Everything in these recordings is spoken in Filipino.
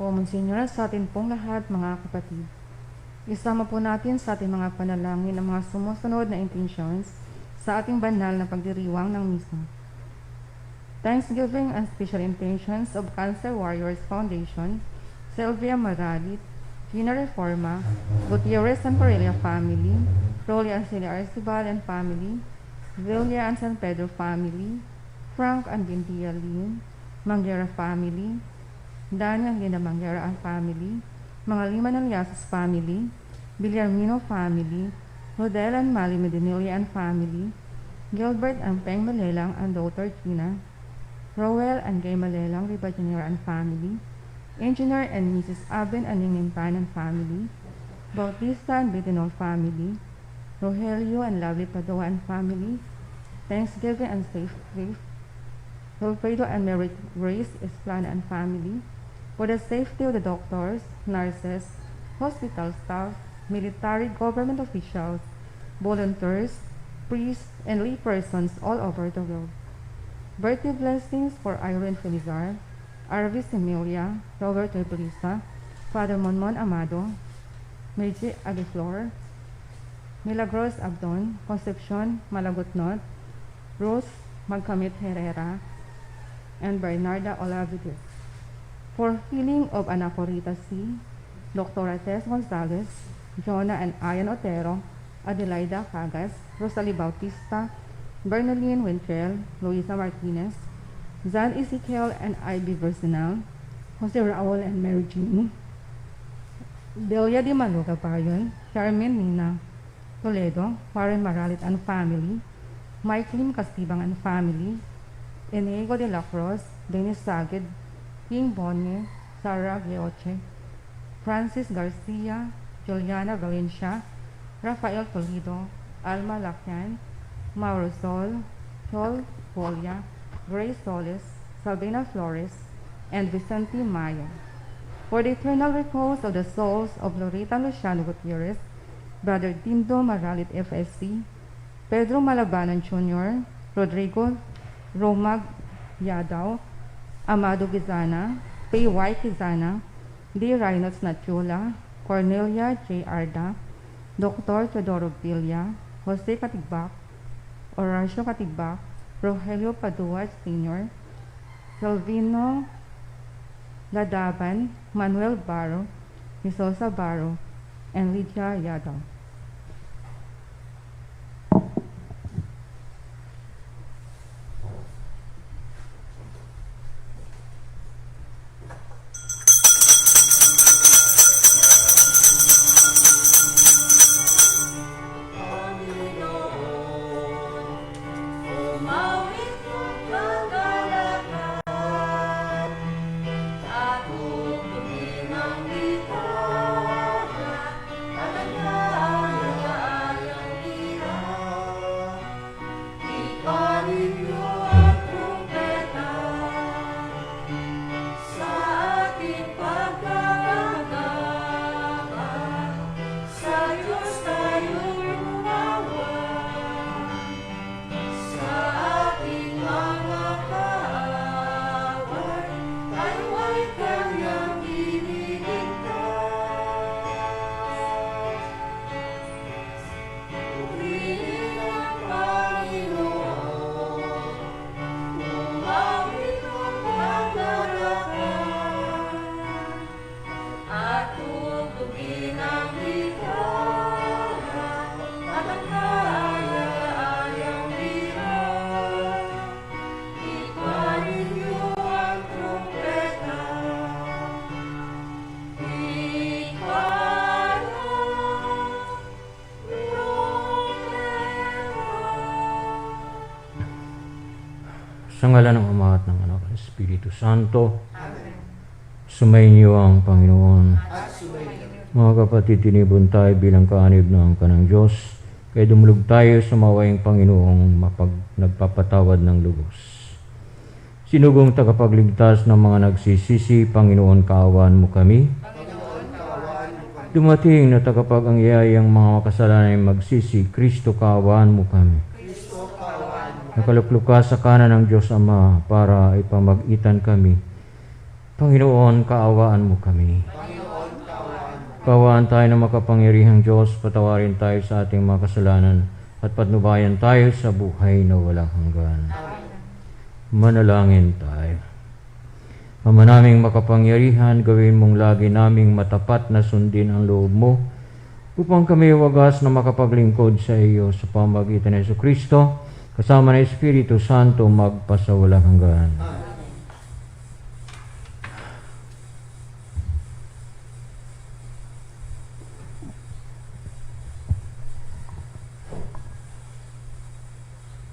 po, Monsignor, sa atin pong lahat, mga kapatid. Isama po natin sa ating mga panalangin ang mga sumusunod na intentions sa ating banal na pagdiriwang ng misa. Thanksgiving and special intentions of Cancer Warriors Foundation, Sylvia Maralit, Gina Reforma, Gutierrez and Correlia family, Rolly and Celia Arcibal and family, Villa and San Pedro family, Frank and Bintia Lin, Manguera family, Daniel and Linda Manguera and family, mga Lima ng Liasas family, Villarmino family, Rodel and Mali Medinilla and family, Gilbert and Peng Malelang and daughter Gina, Rowell and Gay Malelang Ribajanera and family, Engineer and Mrs. Aben and Ningning Pan and family, Bautista and Bitinol family, Rogelio and Lovely Padua and family, Thanksgiving and Safe Faith, Wilfredo and Mary Grace Esplana and family, for the safety of the doctors, nurses, hospital staff, military government officials, volunteers, priests, and lay persons all over the world. Birthday blessings for Irene Felizar, Arvis Emilia, Roberto Ibrisa, Father Monmon Amado, Meiji Aguiflor, Milagros Abdon, Concepcion Malagutnot, Rose Magkamit Herrera, and Bernarda Olavides. For healing of Anacorita C, Dr. Tess Gonzalez, Jonah and Ayan Otero, Adelaida Cagas, Rosalie Bautista, Bernalyn Wintrell, Luisa Martinez, Zan Ezekiel and Ivy Versinal, Jose Raul and Mary Jean, Delia Di Maluga Bayon, Charmaine Nina Toledo, Warren Maralit and family, Mike Lim Castibang and family, Inigo de la Cruz, Dennis Saged, King Bonnie, Sarah Gioche, Francis Garcia, Juliana Valencia, Rafael Toledo, Alma Lacyan, Mauro Sol, Joel Polia, Grace Solis, Sabina Flores, and Vicente Maya. For the eternal repose of the souls of Loretta Luciano Gutierrez, Brother Dindo Maralit FSC, Pedro Malabanan Jr., Rodrigo Romag Yadaw, Amado Gizana, P.Y. Quizana, D. Reynold's Natula, Cornelia J. Arda, Dr. Teodoro Villa, Jose Katigbak, Horacio Katigbak, Rogelio Padua Sr., Salvino Ladaban, Manuel Barro, Isosa Barro, and Lydia Yadaw. Sa ngalan ng Ama at ng Anak at Espiritu Santo. Amen. Sumainyo ang Panginoon. At sumainyo. Mga kapatid, tinibon tayo bilang kaanib ng kanang Diyos. Kaya dumulog tayo sa mawaing Panginoong nagpapatawad ng lubos. Sinugong tagapagligtas ng mga nagsisisi, Panginoon, kaawaan mo kami. Dumating na tagapag-angyayang mga makasalanan magsisi, Kristo, kaawaan mo kami. Nakalukluka sa kanan ng Diyos Ama para ipamag-itan kami Panginoon, kaawaan mo kami. Kaawaan tayo ng makapangyarihang Diyos, patawarin tayo sa ating mga kasalanan at patnubayan tayo sa buhay na walang hanggan. Manalangin tayo. Ama naming makapangyarihan, gawin mong lagi naming matapat na sundin ang loob mo upang kami wagas na makapaglingkod sa iyo sa pamagitan ng Jesucristo kasama ng Espiritu Santo magpasawalang hanggan.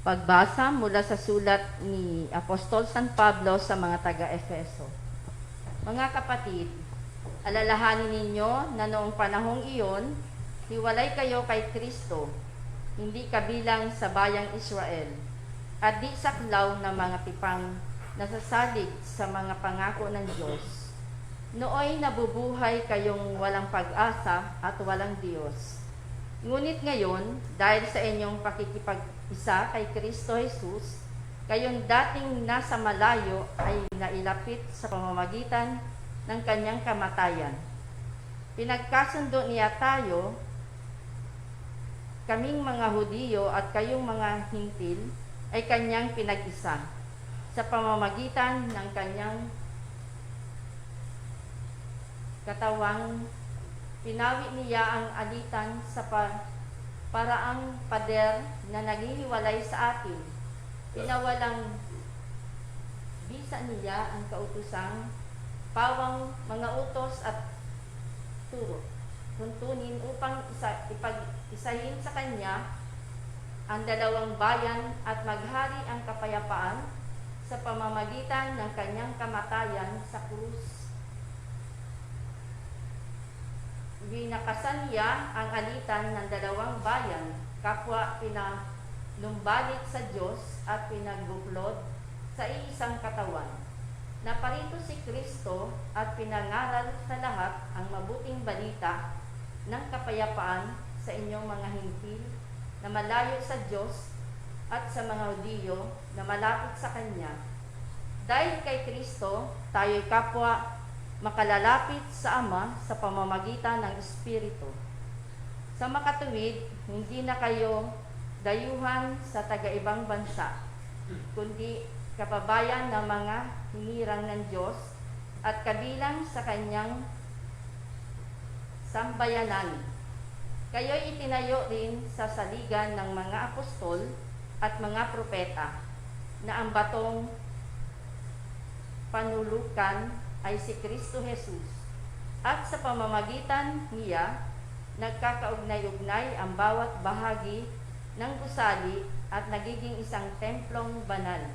Pagbasa mula sa sulat ni Apostol San Pablo sa mga taga-Efeso. Mga kapatid, alalahanin ninyo na noong panahong iyon, hiwalay kayo kay Kristo, hindi kabilang sa bayang Israel, at di saklaw ng mga tipang nasasalig sa mga pangako ng Diyos. Nooy nabubuhay kayong walang pag-asa at walang Diyos. Ngunit ngayon, dahil sa inyong pakikipag-isa kay Kristo Jesus, kayong dating nasa malayo ay nailapit sa pamamagitan ng kanyang kamatayan. Pinagkasundo niya tayo, kaming mga Hudiyo at kayong mga Hintil, ay kanyang pinag-isa sa pamamagitan ng kanyang katawang. Pinawi niya ang alitan sa paraang pader na naghihiwalay sa atin. Pinawalang bisa niya ang kautusang pawang mga utos at turo, tuntunin upang ipag-isahin sa kanya ang dalawang bayan at maghari ang kapayapaan sa pamamagitan ng kanyang kamatayan sa krus. Binakasan niya ang alitan ng dalawang bayan, kapwa pinalumbalik sa Diyos at pinagbuklod sa iisang katawan. Naparito si Kristo at pinangaral sa lahat ang mabuting balita ng kapayapaan sa inyong mga Hintil na malayo sa Diyos at sa mga Hudiyo na malapit sa Kanya. Dahil kay Kristo, tayo'y kapwa makalalapit sa Ama sa pamamagitan ng Espiritu. Sa makatuwid, hindi na kayo dayuhan sa taga-ibang bansa, kundi kababayan ng mga hinirang ng Diyos at kabilang sa kanyang sambayanan. Kayo'y itinayo rin sa saligan ng mga apostol at mga propeta na ang batong panulukan ay si Kristo Jesus, at sa pamamagitan niya, nagkakaugnay-ugnay ang bawat bahagi ng gusali at nagiging isang templong banal.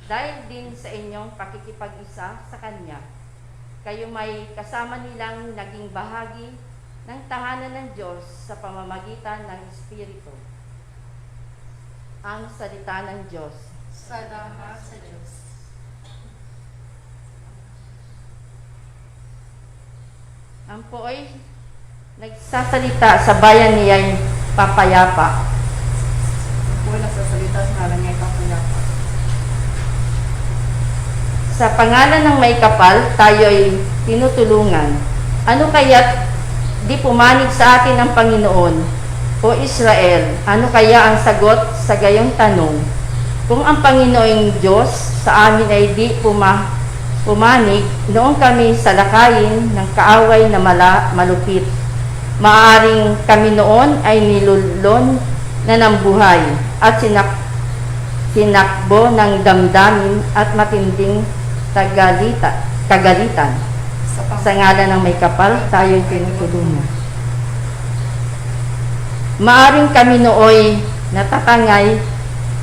Dahil din sa inyong pakikipag-isa sa Kanya, kayo may kasama nilang naging bahagi ng tahanan ng Diyos sa pamamagitan ng Espiritu. Ang salita ng Diyos. Salamat sa Diyos. Ang po'y nagsasalita sa bayan niya'y papayapa. Ang po nagsasalita sa ngalan niya ay papayapa. Sa pangalan ng may kapal, tayo'y tinutulungan. Ano kaya't di pumanig sa atin ang Panginoon, o Israel? Ano kaya ang sagot sa gayong tanong? Kung ang Panginoong Diyos sa amin ay di pumanig, noong kami salakayin ng kaaway na malupit. Maaring kami noon ay nilulon na ng buhay at sinakbo ng damdamin at matinding kagalitan. Sa ngalan ng may kapal, tayo'y tinutulungan. Maaring kami nooy natatangay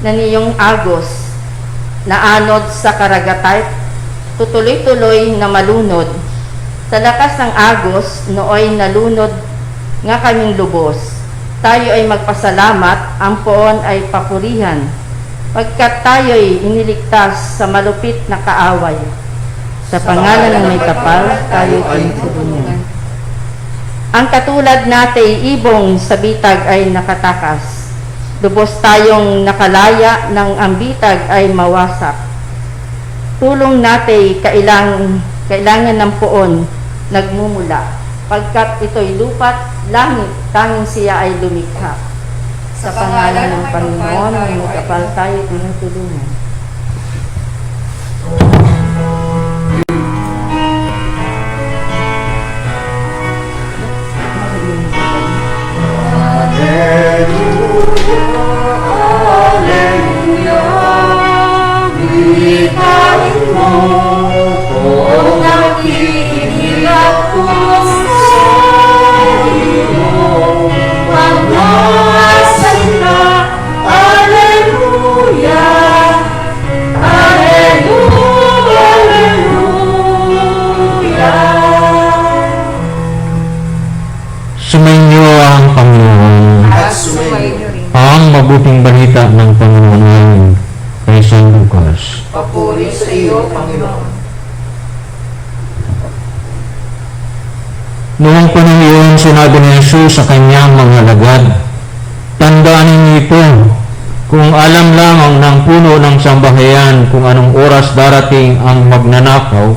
na niyong agos na anod sa karagatay, tutuloy-tuloy na malunod. Sa lakas ng agos, nooy nalunod nga kaming lubos. Tayo ay magpasalamat, ang poon ay papurihan, pagkat tayo'y iniligtas sa malupit na kaaway. Sa pangalan ng may kapal, tayo'y tinutulungan. Ang katulad natay ibong sa bitag ay nakatakas. Lubos tayong nakalaya ng ang bitag ay mawasak. Tulong natay kailang kailangan ng poon nagmumula, pagkat ito'y lupa't langit, tanging siya ay lumikha. Sa pangalan ng Panginoon, may kapal tayo tinutulungan. Sumainyo ang Panginoon. At sumainyo rin. Ang mabuting balita ng Panginoon ngayon kay San Lucas. Papuri sa iyo, Panginoon. Noong panahon iyon, sinabi ni Jesus sa kanyang mga alagad, "Tandaan ninyo ito, kung alam lamang ng puno ng sambahayan kung anong oras darating ang magnanakaw,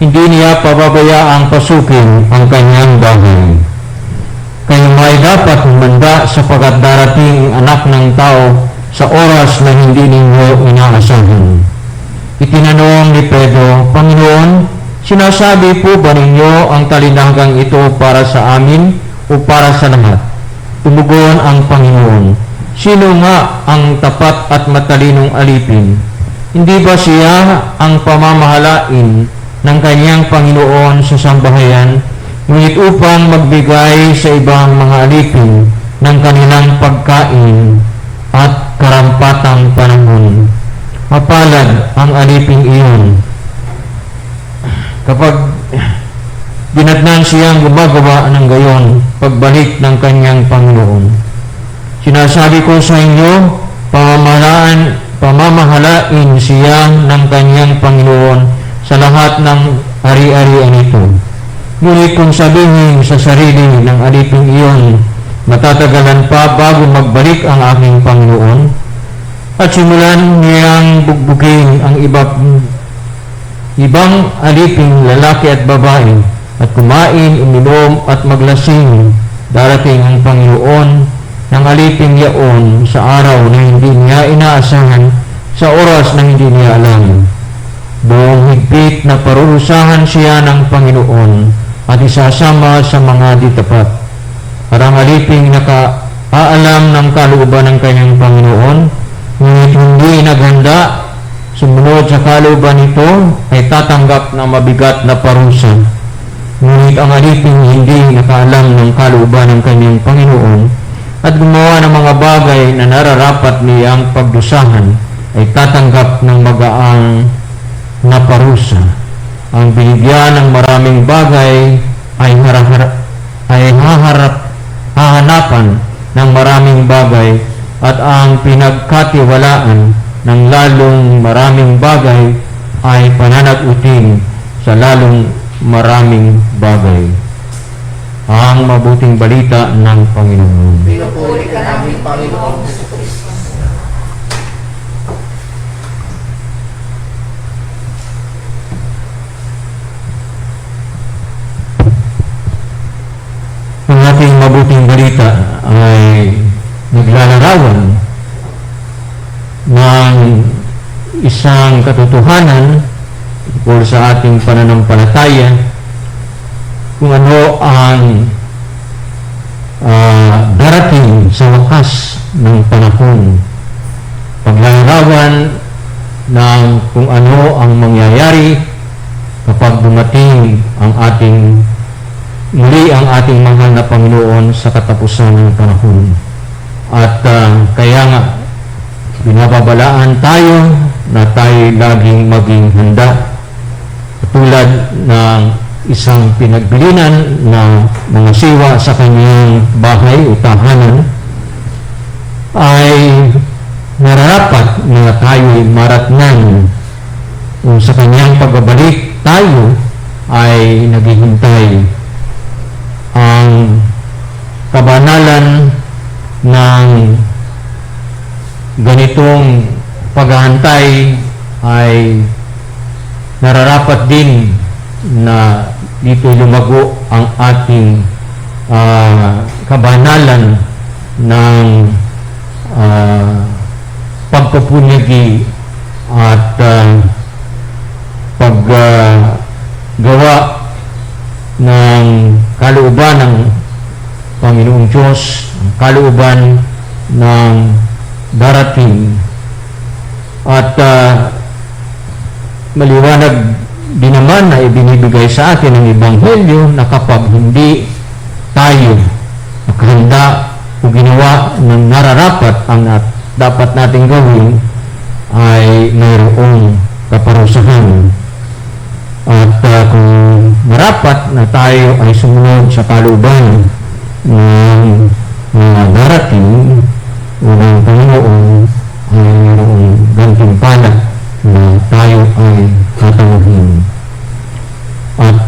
hindi niya pababayaang pasukin ang kanyang bahay. Kayo may dapat humanda sapagkat darating ang anak ng tao sa oras na hindi ninyo inaasahan." Itinanong ni Pedro, "Panginoon, sinasabi po ba ninyo ang talinagang ito para sa amin o para sa lahat?" Tumugon ang Panginoon, "Sino nga ang tapat at matalinong alipin? Hindi ba siya ang pamamahalain ng kanyang Panginoon sa sambahayan, ngunit upang magbigay sa ibang mga alipin ng kanilang pagkain at karampatang panahon? Mapalad ang aliping iyon kapag dinatnan siyang gumagawa ng gayon pagbalik ng kanyang Panginoon. Sinasabi ko sa inyo, pamamahalain siya ng kanyang Panginoon sa lahat ng ari-arian ito. Ngunit kung sabihin sa sarili ng aliping iyon, matatagalan pa bago magbalik ang aking Panginoon, at simulan niyang bugbugin ang ibang aliping lalaki at babae, at kumain, uminom at maglasing, darating ang Panginoon ng aliping yaon sa araw na hindi niya inaasahan, sa oras na hindi niya alam. Buong higpit na parurusahan siya ng Panginoon at isasama sa mga ditapat. Parang aliping nakaalam ng kalooban ng kanyang Panginoon, ngunit hindi naghanda sumunod sa kalooban nito, ay tatanggap ng mabigat na parusa. Ngunit ang aliping hindi nakaalam ng kalooban ng kanyang Panginoon at gumawa ng mga bagay na nararapat niyang pagdusahan, ay tatanggap ng magaang na parusa. Ang binigyan ng maraming bagay ay hahanapan ng maraming bagay, at ang pinagkatiwalaan ng lalong maraming bagay ay pananagutin sa lalong maraming bagay. Ang mabuting balita ng Panginoon. Pinupuri ka namin, Panginoon Jesucristo. Ang ating mabuting balita ay naglalarawan ng isang katotohanan tungkol sa ating pananampalataya, kung ano ang darating sa wakas ng panahon. Paglalarawan ng kung ano ang mangyayari kapag dumating ang muli ang ating mahal na Panginoon sa katapusan ng panahon. At kaya nga, binababalaan tayo na tayo laging maging handa, tulad ng isang pinagbilinan na mga siwa sa kanyang bahay o tahanan, ay nararapat na tayo'y maratnan kung sa kanyang pagbabalik tayo ay naghihintay. Ang kabanalan ng ganitong paghahantay ay nararapat din na dito lumago ang ating kabanalan ng pagpapunyagi at paggawa ng kalooban ng Panginoong Diyos, ang kalooban ng darating. At maliwanag din naman na ibinibigay sa atin ng Ebanghelyo na kapag hindi tayo nakahanda o ginawa ng nararapat ang dapat nating gawin, ay mayroong kaparusahan. At kung marapat na tayo ay sumunod sa kalooban ng darating o ng Panginoon, ay mayroong gantimpala na tayo ay tatawagin. At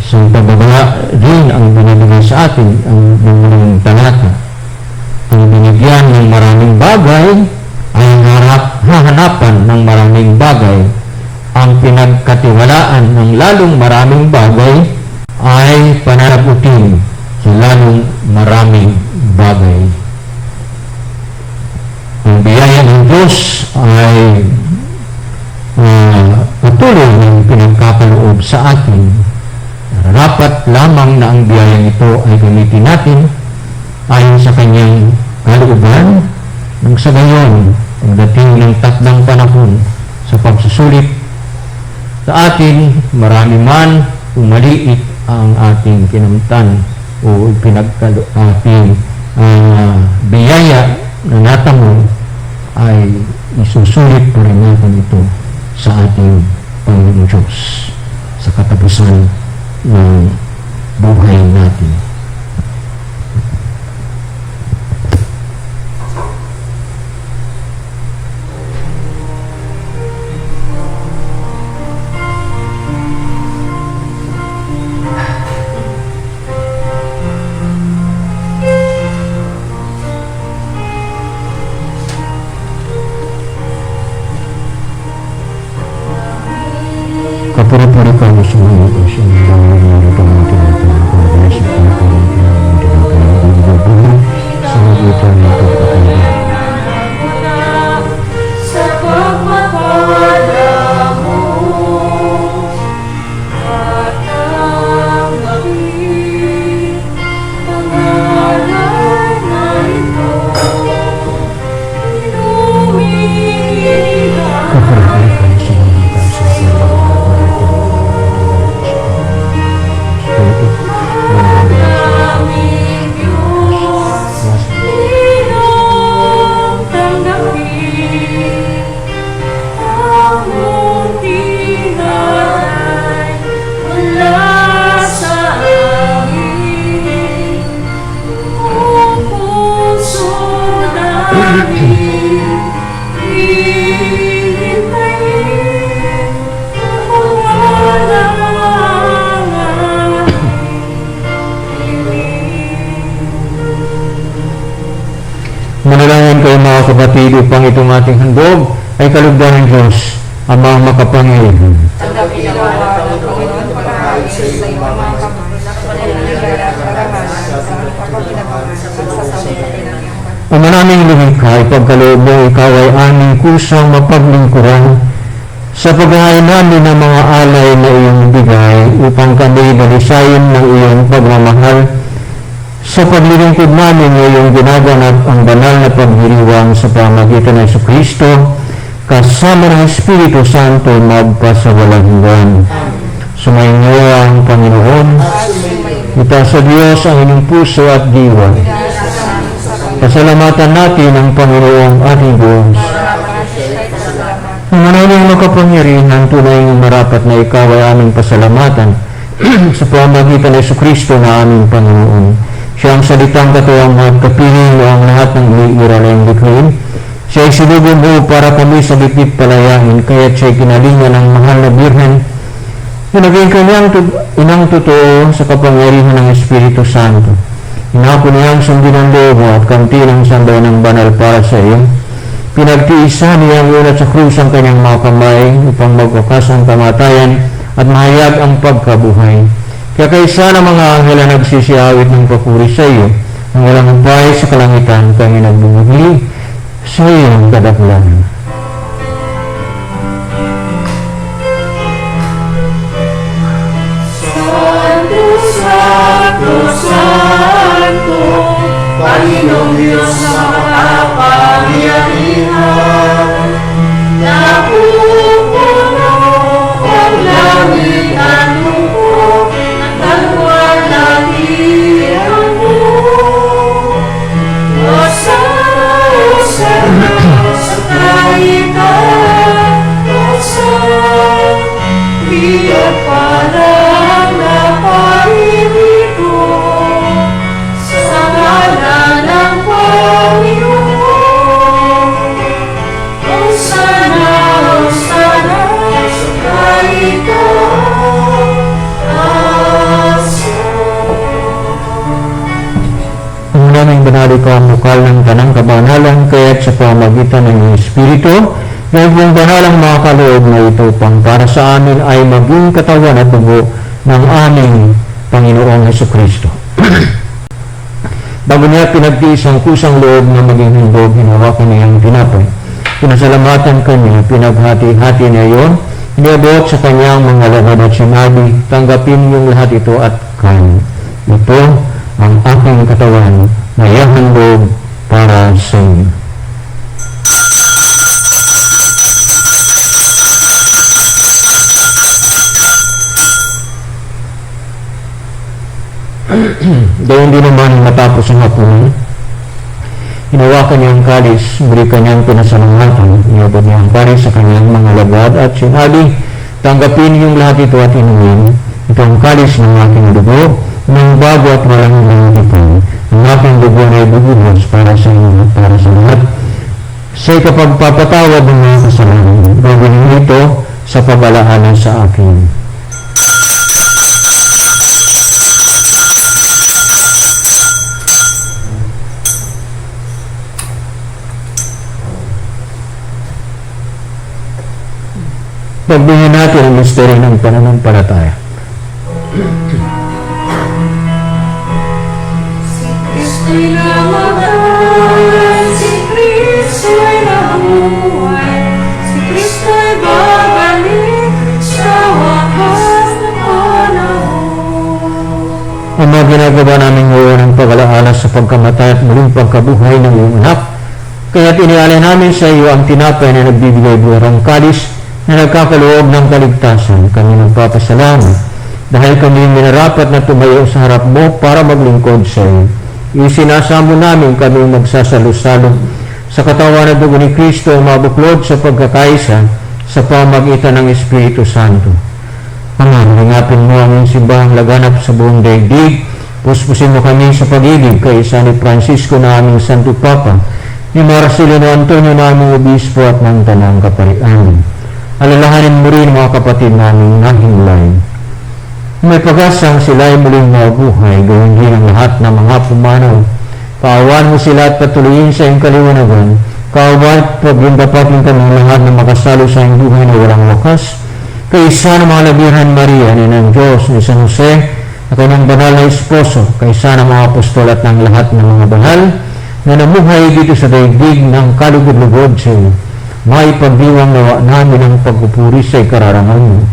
isang pagbabala rin ang binibigay sa atin, ang buong talata. Ang binigyan ng maraming bagay ay hahanapan ng maraming bagay. Ang pinagkatiwalaan ng lalong maraming bagay ay pananagutin sa lalong maraming bagay. Ang biyaya ng Diyos ay patuloy ng pinagkakaloob sa atin. Dapat lamang na ang biyayang ito ay gamitin natin ayon sa kanyang kalooban, nang sa gayon pagdating ng takdang panahon sa pagsusulit sa atin, marami man o maliit ang ating kinamtan o ating biyaya na natamo, ay isusulit po rin natin ito sa ating Panginoong Diyos sa katapusan ng buhay natin. Kapuri-puri kami semua Yesus yang mengalami kami tinatang kepada sepanjang kami tinatang bumi semua kita yang terkait. Sa pagpapala mo at ang langit, pangalan na ito inumin Kapuri-puri kami semua aming Diyos, iyong tanggapin ang munting alay mula sa amin. Ang puso namin hihintayin ang pangalan. Manalangin kayo mga kapatid upang itong ating handog ay kalugdan ng Diyos, Amang makapangyarihan. Ang ginawa ng Panginoon pagkain sa iyong mga kamay, pagkakilala sa labanan, sa pagkakinabangan, sa pagsasabi sa pinangyayari. Ang manaming lumikha, ipagkaloob mo ikaw ay aming kusang mapaglingkuran sa paghahain namin ng mga alay na iyong bigay upang kami dalisayin ng iyong pagmamahal sa paglilingkod namin ngayong ginaganap ang banal na pagdiriwang sa pamagitan ng Jesucristo kasama ng Espiritu Santo magpasawalang hanggan. Sumainyo ang Panginoon. Itaas sa Diyos ang inyong puso at diwa. Pasalamatan natin ang Panginoong ating Diyos. Ang manayang makapangyarihan, tunay ng marapat na ikaw ay aming pasalamatan sa pamagitan ng Jesucristo na aming Panginoon. Siya ang salitang katuwang magkapiling ang lahat ng iniiral ay likhain. Siya ay sinugo mo para kami sa bitbit palayain, kaya't siya'y kinalingan ng mahal na birhen. Naging kanyang inang totoo sa kapangyarihan ng Espiritu Santo. Inako niyang sundin ang loob at kantinang sandaw ng banal para sa iyo. Pinagtiisa niyang unat sa krus ang kanyang mga kamay upang magwakas ang kamatayan at mahayag ang pagkabuhay. Kaya kaysa ng mga anghel na nagsisiawit ng papuri sa iyo, ang walang upay sa kalangitan kami nagbumuli sa iyong kadaklan. Santo, Santo, Santo, Panginoong Diyos na makapangyarihan, napupuno ang langit at lupa ng kaluwalhatian mo. Hosana, Hosana, sa kahitan, Hosana, biyak parang napaibig ko sa ngalan ng Panginoon. Hosana, Hosana, sa kahitan, Ang naming banali ka ang bukal ng tanang kabanalan, kaya't sa pamagitan ng iyong Espiritu, ngayon pong banalang mga kaloob na ito pang para sa amin ay maging katawan at dugo ng aming Panginoong Hesukristo. Bago niya pinagtiis ang kusang loob na maging handog, hinawakan niya ang tinapay. Pinasalamatan kanya, pinaghati-hati niya yon, iniabot sa kanyang mga laban at sinabi, tanggapin niyong lahat ito at kain. Ito ang aking katawan na ihahandog para sa inyo. Gayun din naman matapos ang hapunan, hinawakan niya ang kalis, muli kanyang pinasalamatan, inabot niya ang kalis sa kanyang mga lagad at sinabi, tanggapin niyong lahat ito at inumin. Ito ang kalis ng aking dugo, ng bago at walang itipan. Ang aking dugo na ibubuhos para sa inyo at para sa lahat. Sa ikapagpapatawad ng mga kasalanan, gagawin ito sa pabalahanan sa akin. Pagbigyan natin ang misteryo ng pananampalataya. Kristo'y namatay, si Kristo'y nabuhay, si Kristo'y babalik sa wakas ng panahon. Ama, ginagawa namin ngayon ang pag-alaala sa pagkamatay at muling pagkabuhay ng iyong anak. Kaya't inialay namin sa iyo ang tinapay na nagbibigay buhay, ang kalis na nagkakaloob ng kaligtasan. Kami nagpapasalamat dahil kami minarapat na tumayo sa harap mo para maglingkod sa iyo. Isinasamo namin kami magsasalo-salo sa katawan at dugo ni Kristo ang mabuklod sa pagkakaisa sa pamagitan ng Espiritu Santo. Ama, ringapin mo ang simbahang laganap sa buong daigdig. Puspusin mo kami sa pag-ibig kay San Francisco na aming Santo Papa, ni Marcelino Antonio na aming Obispo at ng Tanang Kaparian. Alalahanin mo rin mga kapatid naming nahimlay. May pag-asang sila ay muling mabuhay, gawin din ang lahat ng mga pumanaw. Paawan mo sila at patuloyin sa iyong kaliwanagan. Kaawan at paglindapatin kami lahat na makasalo sa iyong buhay na walang wakas. Kaysa ng mga Birhen Maria, ni ng Diyos, ni San Jose, at kanyang banal na esposo, kaysa ng mga apostol at ng lahat ng mga banal, na namuhay dito sa daigdig ng kalugod-lugod sa iyo. Maipagdiwang nawa namin ang pagpupuri sa ikararangan mo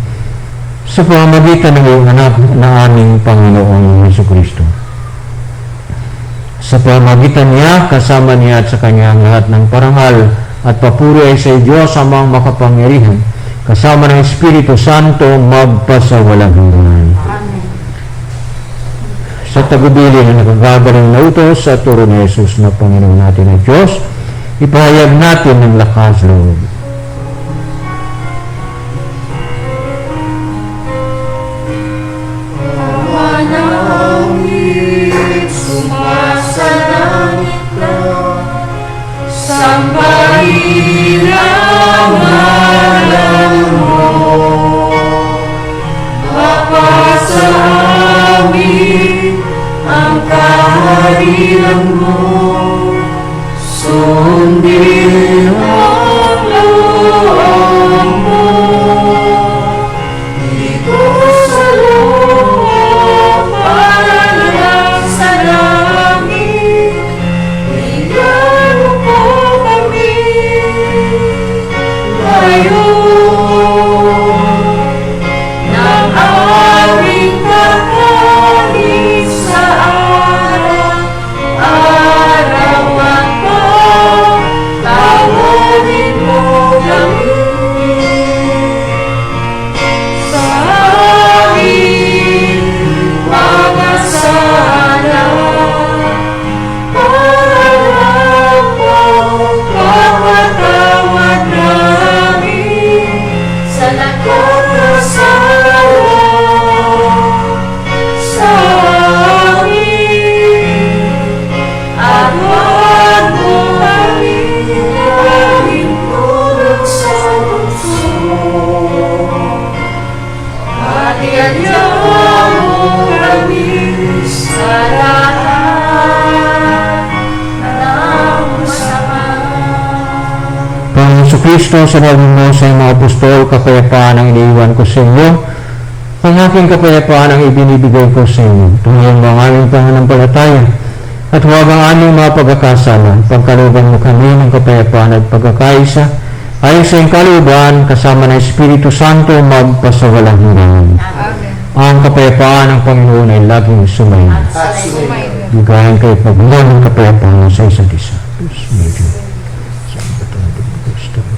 sa pamamagitan ng iyong anak na aming Panginoong Hesukristo. Sa pamamagitan niya, kasama niya at sa kanyang lahat ng parangal at papuri ay sa Diyos amang makapangyarihan, kasama ng Espiritu Santo magpasawalang hanggan. Sa tagubili na nakagagaling na utos sa turo ni Jesus na Panginoon natin at Diyos, ipahayag natin ng lakas loob. Manangit, sumasalangit lang, sambahin ang ngalan mo. Bapa sa amin, ang kaharian mo, sundin ang loob mo. Ikaw Kristo, sinabi mo sa iyong mga apostol, kapayapaan ang iniiwan ko sa inyo. Ang aking kapayapaan ang ibinibigay ko sa inyo. Tungayan mo ang aming pananampalataya at huwag ang aming mga pagkakasala. Pagkalooban mo kami ng kapayapaan at pagkakaisa ayon sa iyong kalooban kasama ng Espiritu Santo magpasawalang hanggan. Amen. Ang kapayapaan ng Panginoon ay laging sumayin. At sa Sumayin. Bigayan kayo pagmula ng kapayapaan sa isa't isa. Diyos medyo. Sa batang Diyos, Diyos, sa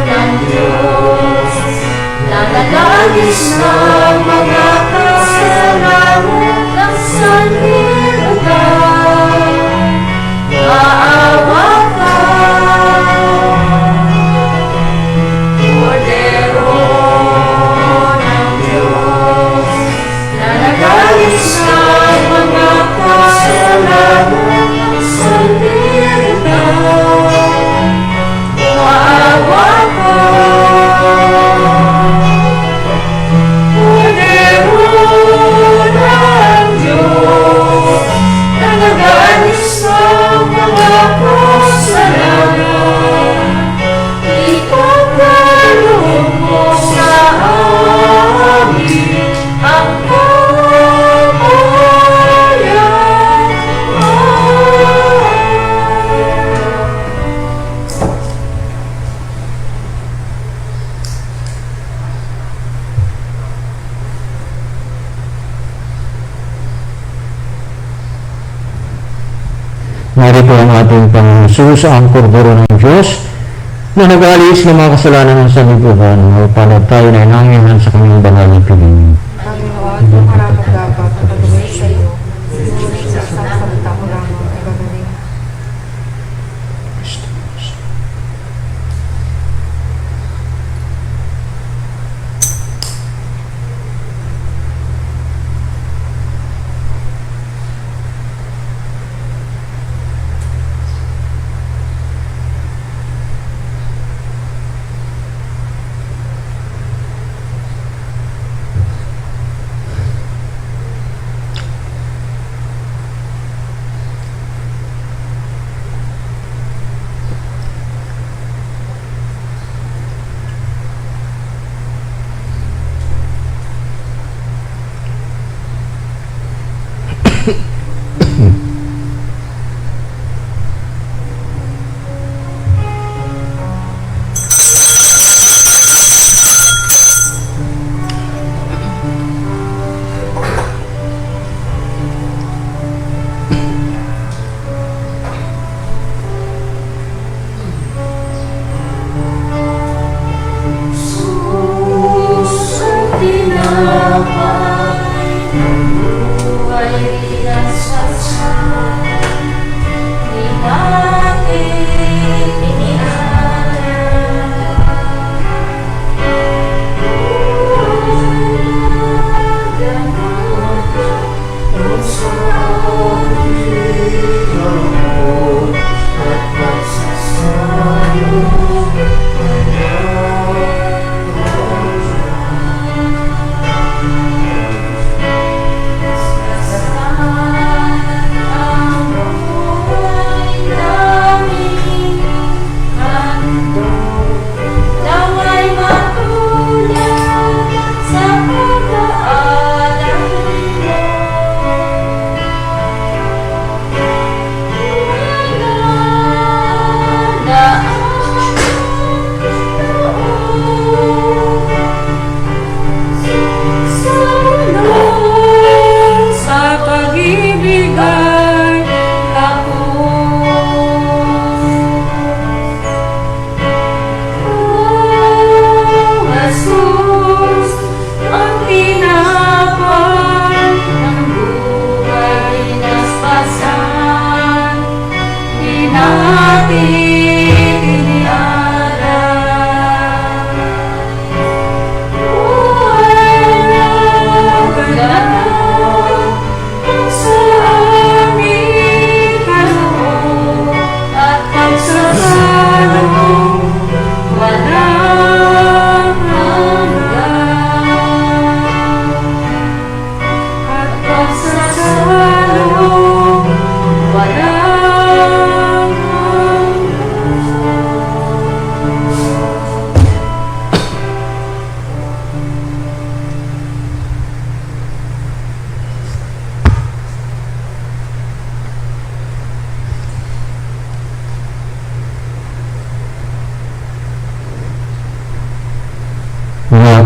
ng Diyos, nananalis ng mga kasalanan ng sanlibutan. Maawa ka, Kordero ng Diyos, nananalis ng mga kasalanan ng sanlibutan. Maawa ka, Kordero ng Diyos, na nagalis ng mga kasalanan. Ipagkaloob mo sa amin ang kapayapaan. Narito ang ating Panginoon Jesus, ang Kordero ng Diyos, na nag-aalis ng mga kasalanan ng sanlibutan, upang tayo na inangyahan sa kanyang banal na piling. Panginoon, kung karapat dapat at patuloy sa iyo, ngunit sa isang salita mo lamang ay gagaling.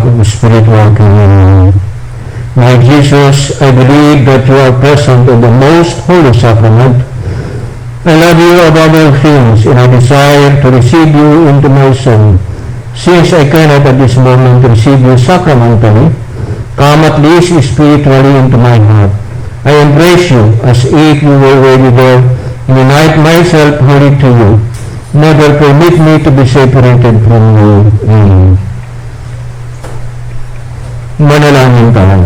of spiritual communion. My Jesus, I believe that you are present in the most holy sacrament. I love you above all things, and I desire to receive you into my soul. Since I cannot at this moment receive you sacramentally, come at least spiritually into my heart. I embrace you as if you were already there, and unite myself wholly to you. Never permit me to be separated from you. Amen. Manalangin tayo.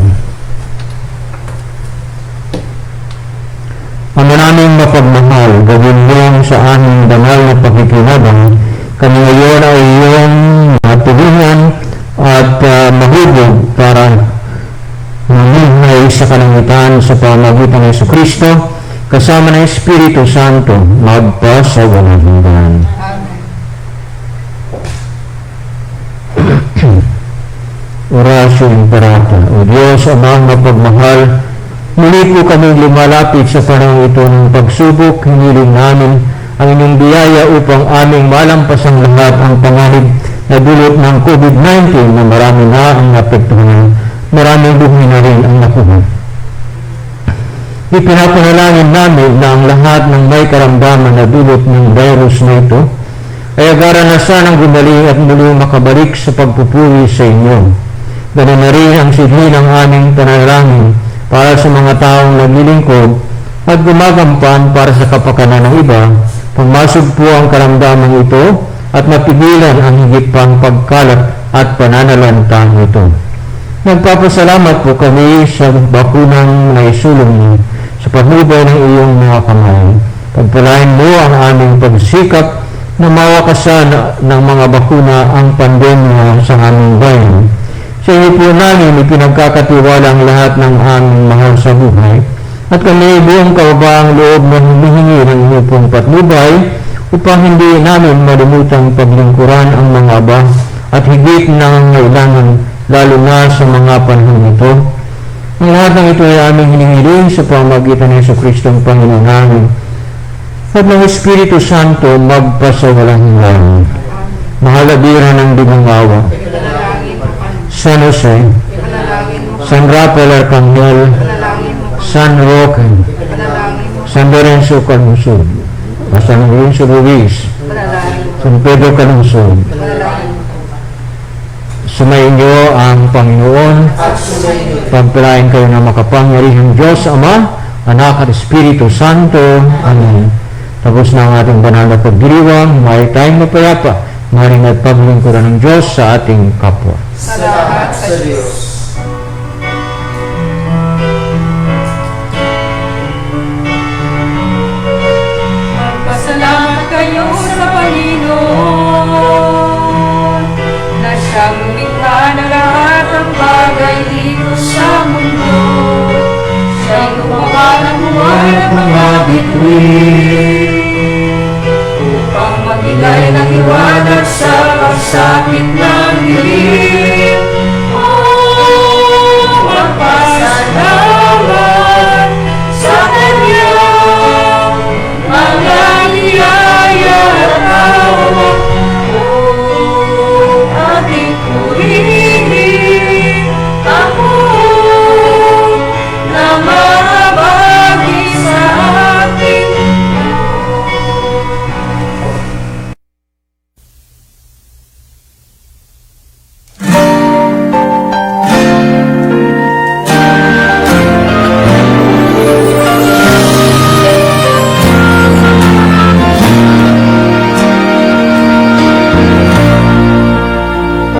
Ama naming mapagmahal, gawin mo sa aming banal na pakikinabang, kami ngayon ay iyong matulungan at mahubog para mamuhay sa kalangitan sa pamagitan ng Jesucristo, kasama ng Espiritu Santo, magpa sa walang hanggan. Orasyo Imperata. O Diyos, amang mapagmahal, muli po kami lumalapit sa panahon ito ng pagsubok. Hiniling namin ang inyong biyaya upang aming malampasang lahat ang panganib na dulot ng COVID-19 na marami na ang napektuhan. Maraming buhay na rin ang nakuha. Ipinapanalangin namin na ang lahat ng may karamdaman na dulot ng virus na ito ay agaran na sanang gumaling at muli makabalik sa pagpupuri sa inyo. Ganun na rin ang sidhi ng aming panalangin para sa mga taong naglilingkod at gumagampan para sa kapakanan ng iba. Pumasok po ang karamdaman ito at mapigilan ang higit pang pagkalat at pananalantang ito. Nagpapasalamat po kami sa bakunang naisulong niyo sa paghubay ng iyong mga kamay. Pagpalain mo ang aming pagsikap na mawakasan ng mga bakuna ang pandemya sa aming bayan. Sa iyo po namin ipinagkakatiwala ang lahat ng aming mahal sa buhay at kami buong kababaang loob na humihingi ng iyong pong patnubay upang hindi namin malimutang paglingkuran ang mga aba at higit nangangailangan lalo na sa mga panahon ito. Ang lahat ng ito ay aming hinihiling sa pamamagitan ng Jesucristo ang Panginoon namin at ng Espiritu Santo magpasawalang hanggan. Mahalabira ng Dumangawa, San Jose, San Rafael Arcangel, San Roque, San Lorenzo Calungsod, San Lorenzo Ruiz, San Pedro Calungsod. Sumainyo ang Panginoon, pagpalain kayo ng makapangyarihang Diyos, Ama, Anak at Espiritu Santo. Amen. Tapos na ang ating banal na pagdiriwang, may tayong mapayapa, maring at paglingkuran ng Diyos sa ating kapwa. Salamat sa Diyos. Magpasalamat kayo sa Panginoon na siyang lumikha na lahat ng bagay dito sa mundo. Siyang gumawa ng buhay ng mga bituin upang magbigay ng liwanag sa pagsapit ng dilim.